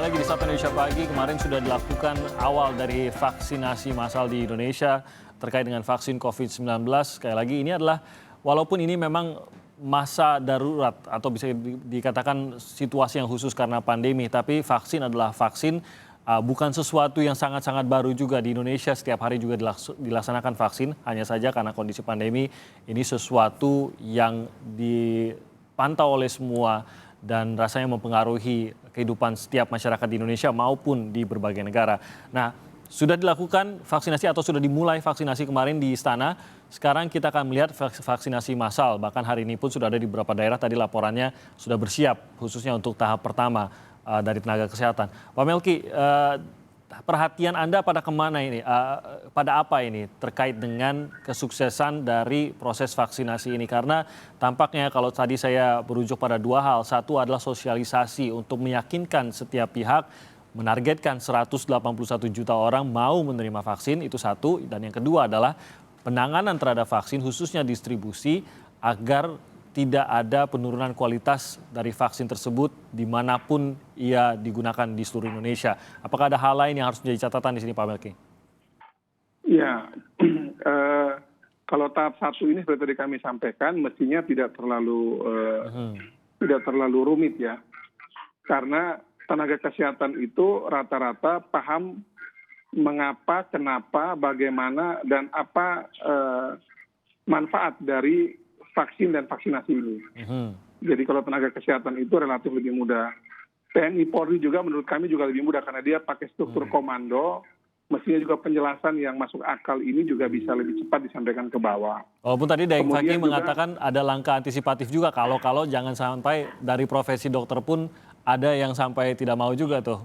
Kembali lagi di Sapa Indonesia Pagi, kemarin sudah dilakukan awal dari vaksinasi massal di Indonesia terkait dengan vaksin COVID-19. Sekali lagi ini adalah, walaupun ini memang masa darurat atau bisa dikatakan situasi yang khusus karena pandemi, tapi vaksin adalah vaksin, bukan sesuatu yang sangat-sangat baru juga di Indonesia. Setiap hari juga dilaksanakan vaksin, hanya saja karena kondisi pandemi ini sesuatu yang dipantau oleh semua dan rasanya mempengaruhi kehidupan setiap masyarakat di Indonesia maupun di berbagai negara. Nah, sudah dilakukan vaksinasi atau sudah dimulai vaksinasi kemarin di Istana. Sekarang kita akan melihat vaksinasi massal. Bahkan hari ini pun sudah ada di beberapa daerah, tadi laporannya sudah bersiap khususnya untuk tahap pertama dari tenaga kesehatan. Pak Melki, perhatian Anda pada kemana ini? Pada apa ini terkait dengan kesuksesan dari proses vaksinasi ini? Karena tampaknya kalau tadi saya berujuk pada dua hal. Satu adalah sosialisasi untuk meyakinkan setiap pihak, menargetkan 181 juta orang mau menerima vaksin, itu satu. Dan yang kedua adalah penanganan terhadap vaksin, khususnya distribusi, agar tidak ada penurunan kualitas dari vaksin tersebut dimanapun ia digunakan di seluruh Indonesia. Apakah ada hal lain yang harus menjadi catatan di sini, Pak Melki? Ya, kalau tahap satu ini seperti tadi kami sampaikan, mestinya tidak terlalu rumit ya, karena tenaga kesehatan itu rata-rata paham mengapa, kenapa, bagaimana, dan apa manfaat dari vaksin dan vaksinasi ini. Jadi kalau tenaga kesehatan itu relatif lebih mudah. TNI Polri juga menurut kami juga lebih mudah karena dia pakai struktur komando. Mestinya juga penjelasan yang masuk akal ini juga bisa lebih cepat disampaikan ke bawah. Walaupun tadi Daeng Fakih mengatakan ada langkah antisipatif juga kalau jangan sampai dari profesi dokter pun ada yang sampai tidak mau juga tuh.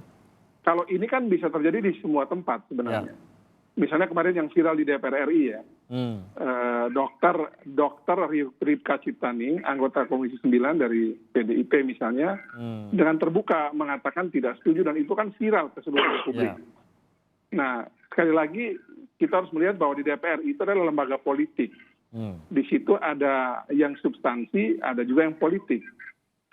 Kalau ini kan bisa terjadi di semua tempat sebenarnya. Ya. Misalnya kemarin yang viral di DPR RI ya, dokter Ripka Ciptaning, anggota Komisi 9 dari PDIP misalnya, dengan terbuka mengatakan tidak setuju dan itu kan viral ke seluruh publik. Nah, sekali lagi kita harus melihat bahwa di DPR itu adalah lembaga politik. Di situ ada yang substansi, ada juga yang politik.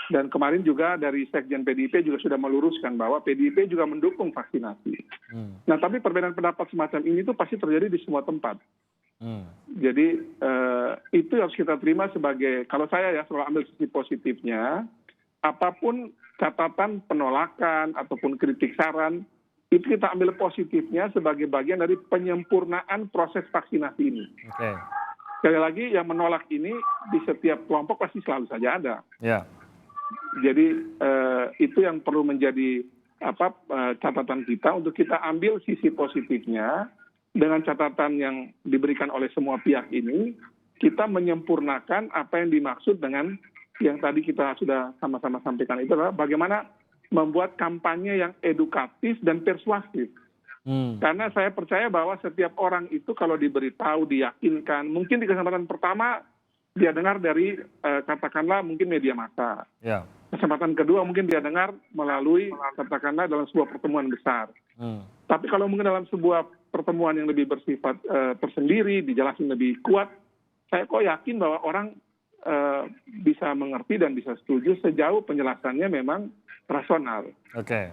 Dan kemarin juga dari Sekjen PDIP juga sudah meluruskan bahwa PDIP juga mendukung vaksinasi. Nah, tapi perbedaan pendapat semacam ini tuh pasti terjadi di semua tempat. Jadi itu harus kita terima sebagai, kalau saya ya selalu ambil sisi positifnya, apapun catatan penolakan ataupun kritik saran, itu kita ambil positifnya sebagai bagian dari penyempurnaan proses vaksinasi ini. Sekali lagi yang menolak ini di setiap kelompok pasti selalu saja ada. Jadi itu yang perlu menjadi catatan kita untuk kita ambil sisi positifnya dengan catatan yang diberikan oleh semua pihak ini, kita menyempurnakan apa yang dimaksud dengan yang tadi kita sudah sama-sama sampaikan itu adalah bagaimana membuat kampanye yang edukatif dan persuasif. Karena saya percaya bahwa setiap orang itu kalau diberitahu, diyakinkan, mungkin di kesempatan pertama dia dengar dari katakanlah mungkin media massa. Kesempatan kedua mungkin dia dengar melalui katakanlah dalam sebuah pertemuan besar. Tapi kalau mungkin dalam sebuah pertemuan yang lebih bersifat tersendiri, dijelasin lebih kuat, saya kok yakin bahwa orang bisa mengerti dan bisa setuju sejauh penjelasannya memang rasional.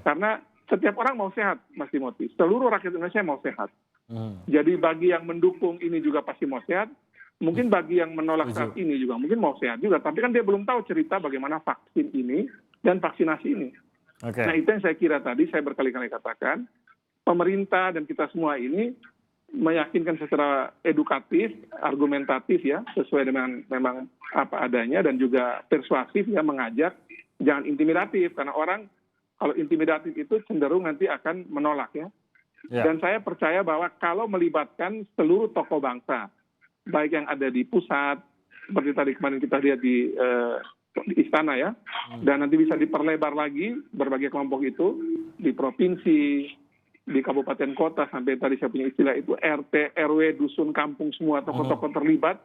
Karena setiap orang mau sehat, Mas Timothy. Seluruh rakyat Indonesia mau sehat. Jadi bagi yang mendukung ini juga pasti mau sehat. Mungkin bagi yang menolak saat ini juga mungkin mau sehat juga, tapi kan dia belum tahu cerita bagaimana vaksin ini dan vaksinasi ini. Nah itu yang saya kira tadi saya berkali-kali katakan, pemerintah dan kita semua ini meyakinkan secara edukatif, argumentatif ya, sesuai dengan memang apa adanya dan juga persuasif ya, mengajak, jangan intimidatif karena orang kalau intimidatif itu cenderung nanti akan menolak ya. Dan saya percaya bahwa kalau melibatkan seluruh tokoh bangsa, baik yang ada di pusat, seperti tadi kemarin kita lihat di Istana ya, dan nanti bisa diperlebar lagi berbagai kelompok itu, di provinsi, di kabupaten kota, sampai tadi saya punya istilah itu, RT, RW, dusun, kampung, semua tokoh-tokoh terlibat,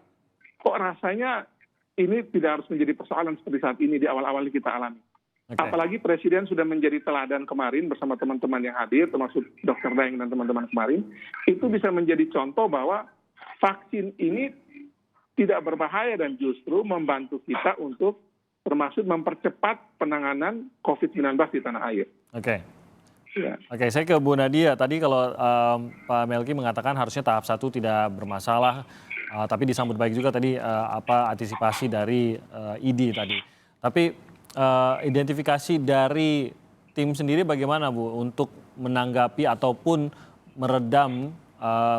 kok rasanya ini tidak harus menjadi persoalan seperti saat ini di awal-awal kita alami. Apalagi Presiden sudah menjadi teladan kemarin bersama teman-teman yang hadir, termasuk Dr. Daeng dan teman-teman kemarin, itu bisa menjadi contoh bahwa vaksin ini tidak berbahaya dan justru membantu kita untuk termasuk mempercepat penanganan COVID-19 di tanah air. Ya. Oke, saya ke Bu Nadia. Tadi kalau Pak Melki mengatakan harusnya tahap 1 tidak bermasalah, tapi disambut baik juga tadi apa antisipasi dari ID tadi. Tapi identifikasi dari tim sendiri bagaimana Bu untuk menanggapi ataupun meredam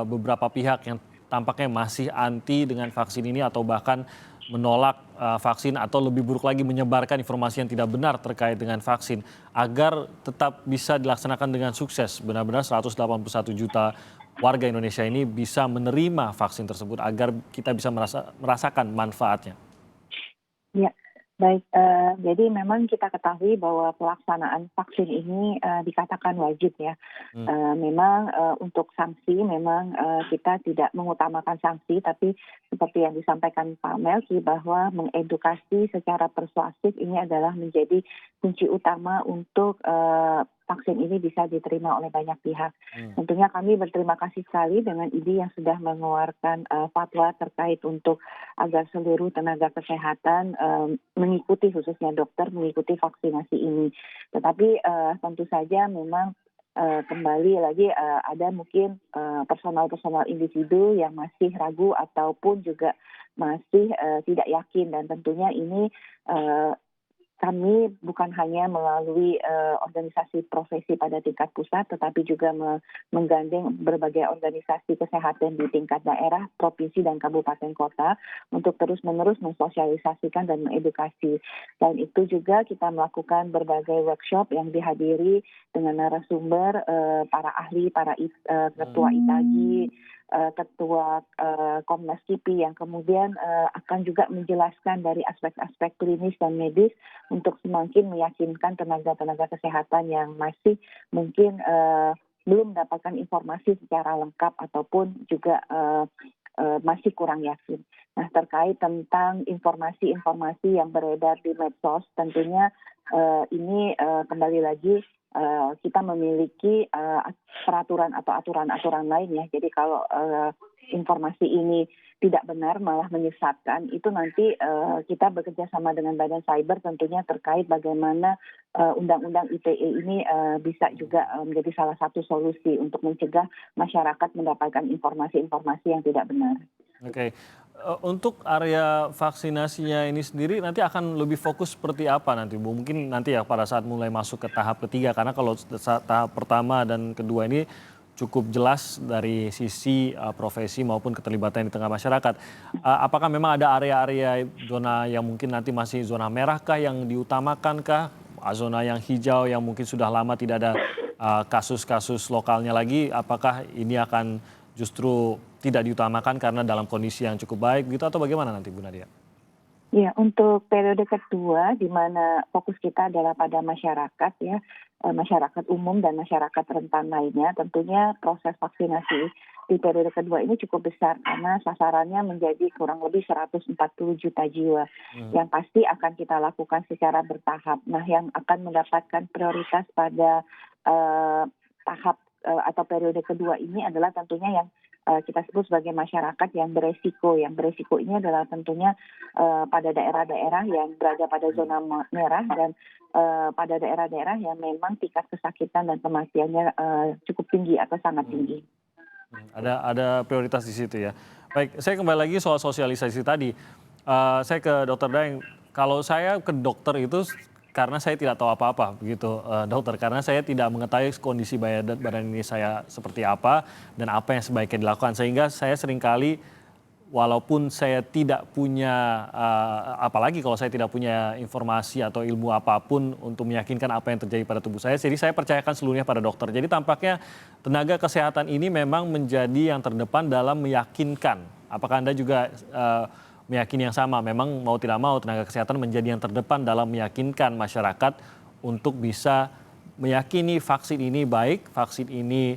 beberapa pihak yang tampaknya masih anti dengan vaksin ini atau bahkan menolak vaksin atau lebih buruk lagi menyebarkan informasi yang tidak benar terkait dengan vaksin agar tetap bisa dilaksanakan dengan sukses. Benar-benar 181 juta warga Indonesia ini bisa menerima vaksin tersebut agar kita bisa merasakan manfaatnya. Ya, baik. Jadi memang kita ketahui bahwa pelaksanaan vaksin ini dikatakan wajib ya. Memang untuk sanksi memang kita tidak mengutamakan sanksi, tapi seperti yang disampaikan Pak Melki bahwa mengedukasi secara persuasif ini adalah menjadi kunci utama untuk vaksin ini bisa diterima oleh banyak pihak. Tentunya kami berterima kasih sekali dengan ID yang sudah mengeluarkan fatwa terkait untuk agar seluruh tenaga kesehatan mengikuti, khususnya dokter, mengikuti vaksinasi ini. Tetapi tentu saja memang kembali lagi ada mungkin personal individu yang masih ragu ataupun juga masih tidak yakin, dan tentunya ini kami bukan hanya melalui organisasi profesi pada tingkat pusat, tetapi juga menggandeng berbagai organisasi kesehatan di tingkat daerah, provinsi, dan kabupaten kota untuk terus-menerus mensosialisasikan dan mengedukasi. Dan itu juga kita melakukan berbagai workshop yang dihadiri dengan narasumber, para ahli, para ketua ITAGI, ketua Komnas KIPI yang kemudian akan juga menjelaskan dari aspek-aspek klinis dan medis untuk semakin meyakinkan tenaga-tenaga kesehatan yang masih mungkin belum mendapatkan informasi secara lengkap ataupun juga masih kurang yakin. Nah, terkait tentang informasi-informasi yang beredar di medsos, tentunya ini kembali lagi kita memiliki peraturan atau aturan-aturan lain ya. Jadi kalau informasi ini tidak benar malah menyesatkan, itu nanti kita bekerja sama dengan Badan Cyber tentunya terkait bagaimana Undang-Undang ITE ini bisa juga menjadi salah satu solusi untuk mencegah masyarakat mendapatkan informasi-informasi yang tidak benar. Oke, untuk area vaksinasinya ini sendiri nanti akan lebih fokus seperti apa nanti Bu? Mungkin nanti ya pada saat mulai masuk ke tahap ketiga, karena kalau tahap pertama dan kedua ini cukup jelas dari sisi profesi maupun keterlibatan di tengah masyarakat. Apakah memang ada area-area zona yang mungkin nanti masih zona merah kah yang diutamakan kah? Zona yang hijau yang mungkin sudah lama tidak ada kasus-kasus lokalnya lagi, apakah ini akan justru tidak diutamakan karena dalam kondisi yang cukup baik gitu, atau bagaimana nanti Bu Nadia? Ya, untuk periode kedua di mana fokus kita adalah pada masyarakat ya, masyarakat umum dan masyarakat rentan lainnya, tentunya proses vaksinasi di periode kedua ini cukup besar karena sasarannya menjadi kurang lebih 140 juta jiwa yang pasti akan kita lakukan secara bertahap. Nah, yang akan mendapatkan prioritas pada tahap atau periode kedua ini adalah tentunya yang kita sebut sebagai masyarakat yang beresiko. Yang beresiko ini adalah tentunya pada daerah-daerah yang berada pada zona merah dan pada daerah-daerah yang memang tingkat kesakitan dan kematiannya cukup tinggi atau sangat tinggi. Ada prioritas di situ ya. Baik, saya kembali lagi soal sosialisasi tadi. Saya ke Dokter Daeng. Kalau saya ke dokter itu karena saya tidak tahu apa-apa begitu dokter, karena saya tidak mengetahui kondisi badan ini saya seperti apa dan apa yang sebaiknya dilakukan, sehingga saya seringkali walaupun saya tidak punya apalagi kalau saya tidak punya informasi atau ilmu apapun untuk meyakinkan apa yang terjadi pada tubuh saya, jadi saya percayakan seluruhnya pada dokter. Jadi tampaknya tenaga kesehatan ini memang menjadi yang terdepan dalam meyakinkan. Apakah Anda juga meyakini yang sama, memang mau tidak mau tenaga kesehatan menjadi yang terdepan dalam meyakinkan masyarakat untuk bisa meyakini vaksin ini baik, vaksin ini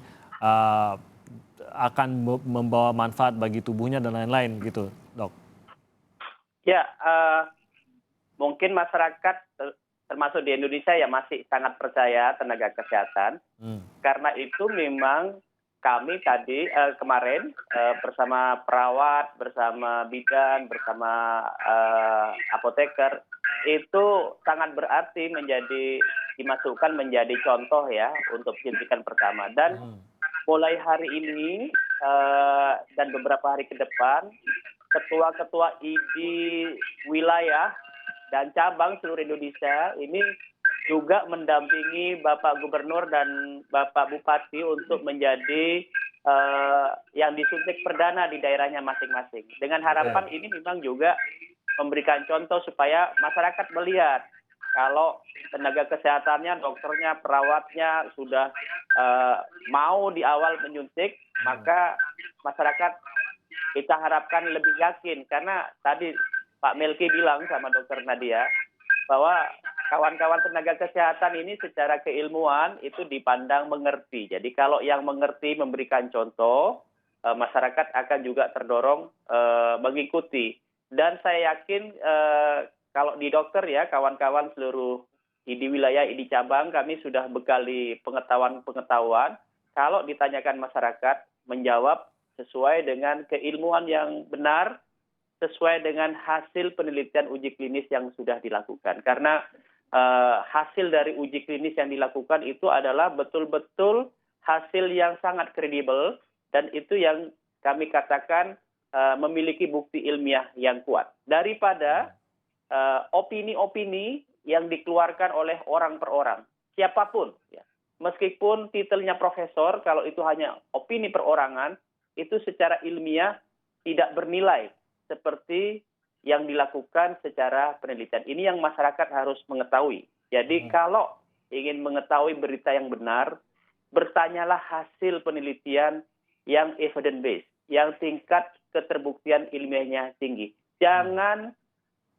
akan membawa manfaat bagi tubuhnya dan lain-lain gitu, Dok? Ya, mungkin masyarakat termasuk di Indonesia ya masih sangat percaya tenaga kesehatan. Karena itu memang kami tadi kemarin bersama perawat, bersama bidan, bersama apoteker itu sangat berarti dimasukkan menjadi contoh ya untuk suntikan pertama. Dan mulai hari ini dan beberapa hari ke depan, ketua-ketua ID wilayah dan cabang seluruh Indonesia ini juga mendampingi Bapak Gubernur dan Bapak Bupati untuk menjadi yang disuntik perdana di daerahnya masing-masing. Dengan harapan ini memang juga memberikan contoh supaya masyarakat melihat kalau tenaga kesehatannya, dokternya, perawatnya sudah mau di awal menyuntik, maka masyarakat kita harapkan lebih yakin. Karena tadi Pak Melki bilang sama Dokter Nadia bahwa kawan-kawan tenaga kesehatan ini secara keilmuan itu dipandang mengerti. Jadi kalau yang mengerti memberikan contoh, masyarakat akan juga terdorong mengikuti. Dan saya yakin kalau di dokter ya, kawan-kawan seluruh di wilayah, di cabang, kami sudah bekali pengetahuan. Kalau ditanyakan masyarakat, menjawab sesuai dengan keilmuan yang benar, sesuai dengan hasil penelitian uji klinis yang sudah dilakukan. Karena hasil dari uji klinis yang dilakukan itu adalah betul-betul hasil yang sangat kredibel, dan itu yang kami katakan memiliki bukti ilmiah yang kuat. Daripada opini-opini yang dikeluarkan oleh orang per orang, siapapun. Ya. Meskipun titelnya profesor, kalau itu hanya opini perorangan, itu secara ilmiah tidak bernilai seperti yang dilakukan secara penelitian. Ini yang masyarakat harus mengetahui. Jadi kalau ingin mengetahui berita yang benar, bertanyalah hasil penelitian yang evidence based, yang tingkat keterbuktian ilmiahnya tinggi. Jangan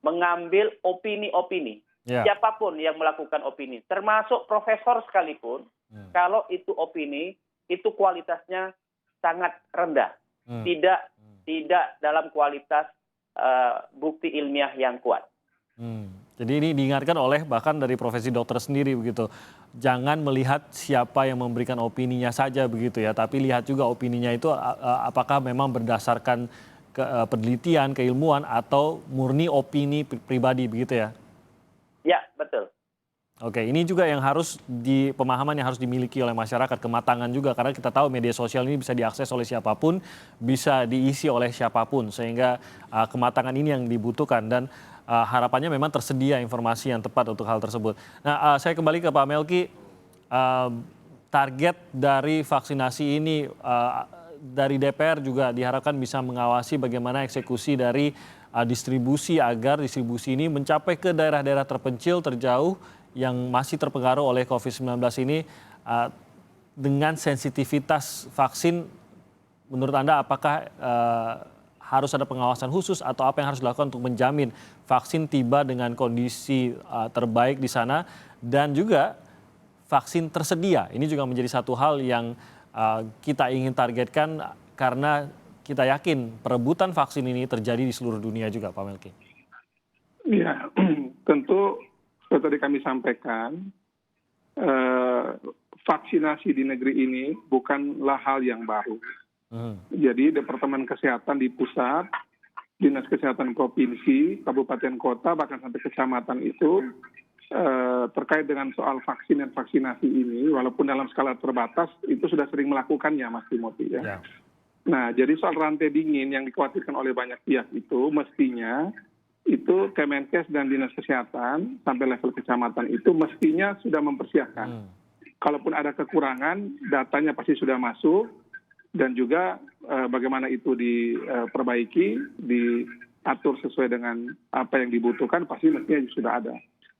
mengambil opini-opini. Siapapun yang melakukan opini, termasuk profesor sekalipun, kalau itu opini, itu kualitasnya sangat rendah. Tidak dalam kualitas bukti ilmiah yang kuat. Jadi ini diingatkan oleh bahkan dari profesi dokter sendiri begitu. Jangan melihat siapa yang memberikan opininya saja begitu ya, tapi lihat juga opininya itu apakah memang berdasarkan penelitian, keilmuan atau murni opini pribadi begitu ya. Ya, betul. Oke, ini juga yang harus pemahaman yang harus dimiliki oleh masyarakat, kematangan juga, karena kita tahu media sosial ini bisa diakses oleh siapapun, bisa diisi oleh siapapun, sehingga kematangan ini yang dibutuhkan dan harapannya memang tersedia informasi yang tepat untuk hal tersebut. Nah, saya kembali ke Pak Melki, target dari vaksinasi ini dari DPR juga diharapkan bisa mengawasi bagaimana eksekusi dari distribusi agar distribusi ini mencapai ke daerah-daerah terpencil, terjauh, yang masih terpengaruh oleh COVID-19 ini. Dengan sensitivitas vaksin, menurut Anda apakah harus ada pengawasan khusus atau apa yang harus dilakukan untuk menjamin vaksin tiba dengan kondisi terbaik di sana, dan juga vaksin tersedia? Ini juga menjadi satu hal yang kita ingin targetkan karena kita yakin perebutan vaksin ini terjadi di seluruh dunia juga, Pak Melki. Ya, tentu seperti tadi kami sampaikan, vaksinasi di negeri ini bukanlah hal yang baru. Jadi Departemen Kesehatan di pusat, Dinas Kesehatan Provinsi, Kabupaten Kota, bahkan sampai kecamatan itu terkait dengan soal vaksin dan vaksinasi ini, walaupun dalam skala terbatas, itu sudah sering melakukannya, Mas Timothy. Ya. Nah, jadi soal rantai dingin yang dikhawatirkan oleh banyak pihak itu, mestinya itu Kemenkes dan Dinas Kesehatan sampai level kecamatan itu mestinya sudah mempersiapkan. Kalaupun ada kekurangan, datanya pasti sudah masuk, dan juga bagaimana itu diperbaiki, diatur sesuai dengan apa yang dibutuhkan, pasti mestinya sudah ada.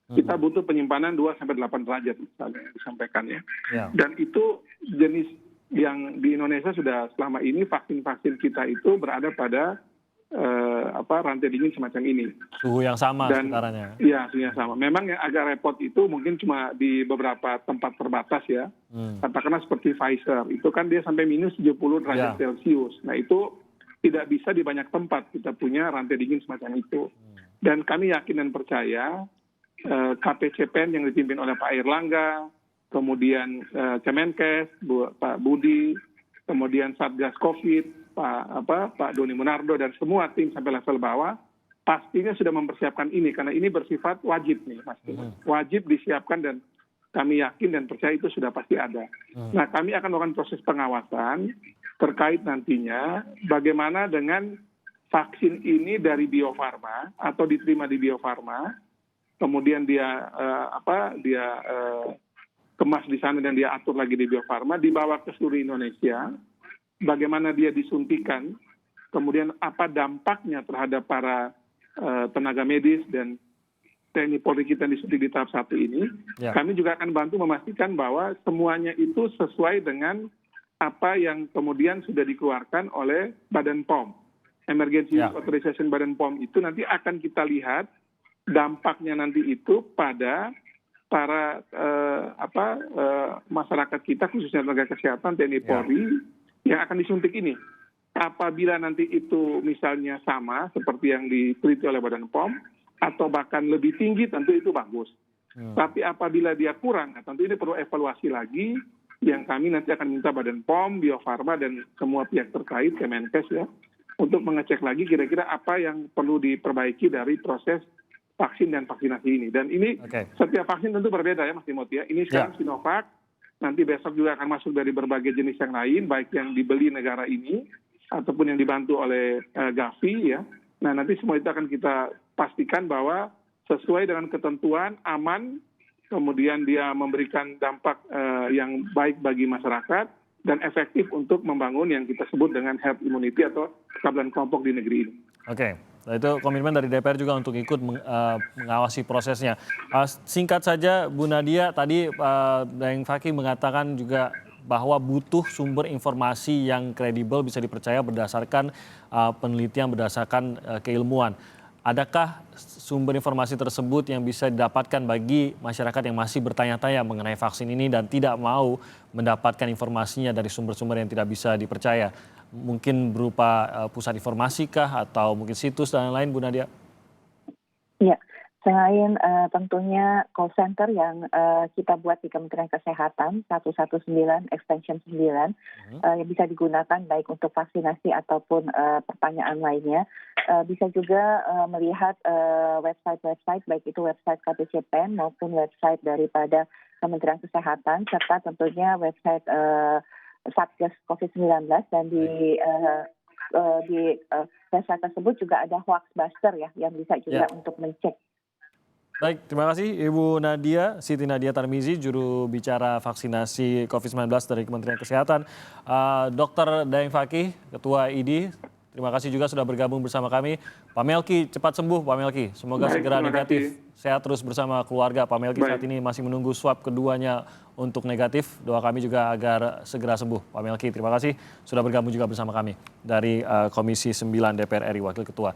Kita butuh penyimpanan 2-8 derajat misalnya disampaikan ya. Dan itu jenis yang di Indonesia sudah selama ini vaksin-vaksin kita itu berada pada rantai dingin semacam ini. Suhu yang sama sekarangnya. Iya, suhu yang sama. Memang yang agak repot itu mungkin cuma di beberapa tempat terbatas ya. Katakanlah seperti Pfizer, itu kan dia sampai minus 70 derajat Celcius. Nah itu tidak bisa di banyak tempat kita punya rantai dingin semacam itu. Dan kami yakin dan percaya KPCPEN yang dipimpin oleh Pak Airlangga, kemudian Kemenkes, Pak Budi, kemudian Satgas Covid, Pak Doni Monardo dan semua tim sampai level bawah pastinya sudah mempersiapkan ini karena ini bersifat wajib nih Mas. Wajib disiapkan dan kami yakin dan percaya itu sudah pasti ada. Nah, kami akan melakukan proses pengawasan terkait nantinya bagaimana dengan vaksin ini dari Bio Farma atau diterima di Bio Farma, kemudian dia kemas di sana dan dia atur lagi di Bio Farma, dibawa ke seluruh Indonesia, bagaimana dia disuntikan, kemudian apa dampaknya terhadap para tenaga medis dan TNI Polri kita yang disuntik di tahap 1 ini. Kami juga akan bantu memastikan bahwa semuanya itu sesuai dengan apa yang kemudian sudah dikeluarkan oleh Badan POM. Emergency Authorization Badan POM itu nanti akan kita lihat dampaknya nanti itu pada para masyarakat kita khususnya tenaga kesehatan TNI Polri yang akan disuntik ini. Apabila nanti itu misalnya sama seperti yang diteliti oleh Badan POM atau bahkan lebih tinggi tentu itu bagus. Tapi apabila dia kurang, tentu ini perlu evaluasi lagi yang kami nanti akan minta Badan POM, Bio Farma dan semua pihak terkait Kemenkes ya untuk mengecek lagi kira-kira apa yang perlu diperbaiki dari proses vaksin dan vaksinasi ini. Dan ini setiap vaksin tentu berbeda ya Mas Timothy ya. Ini sekarang Sinovac, nanti besok juga akan masuk dari berbagai jenis yang lain, baik yang dibeli negara ini ataupun yang dibantu oleh Gavi ya. Nah nanti semua itu akan kita pastikan bahwa sesuai dengan ketentuan, aman, kemudian dia memberikan dampak yang baik bagi masyarakat dan efektif untuk membangun yang kita sebut dengan herd immunity atau kekebalan kelompok di negeri ini. Oke, nah itu komitmen dari DPR juga untuk ikut mengawasi prosesnya. Singkat saja Bu Nadia, tadi Daeng Fakih mengatakan juga bahwa butuh sumber informasi yang kredibel bisa dipercaya berdasarkan penelitian, berdasarkan keilmuan. Adakah sumber informasi tersebut yang bisa didapatkan bagi masyarakat yang masih bertanya-tanya mengenai vaksin ini dan tidak mau mendapatkan informasinya dari sumber-sumber yang tidak bisa dipercaya? Mungkin berupa pusat informasi kah atau mungkin situs dan lain-lain, Bu Nadia? Iya, selain tentunya call center yang kita buat di Kementerian Kesehatan 119 extension 9 yang bisa digunakan baik untuk vaksinasi ataupun pertanyaan lainnya. Bisa juga melihat website-website baik itu website KPCPEN maupun website daripada Kementerian Kesehatan serta tentunya website Satgas COVID-19 dan di website tersebut juga ada Hoaxbuster ya yang bisa juga untuk mencek. Baik, terima kasih Ibu Nadia, Siti Nadia Tarmizi, juru bicara vaksinasi COVID-19 dari Kementerian Kesehatan. Dr. Daeng Fakih, Ketua ID, terima kasih juga sudah bergabung bersama kami. Pak Melki, cepat sembuh Pak Melki, semoga segera negatif. Sehat terus bersama keluarga. Pak Melki saat ini masih menunggu swab keduanya untuk negatif. Doa kami juga agar segera sembuh. Pak Melki, terima kasih sudah bergabung juga bersama kami dari Komisi 9 DPR RI, Wakil Ketua.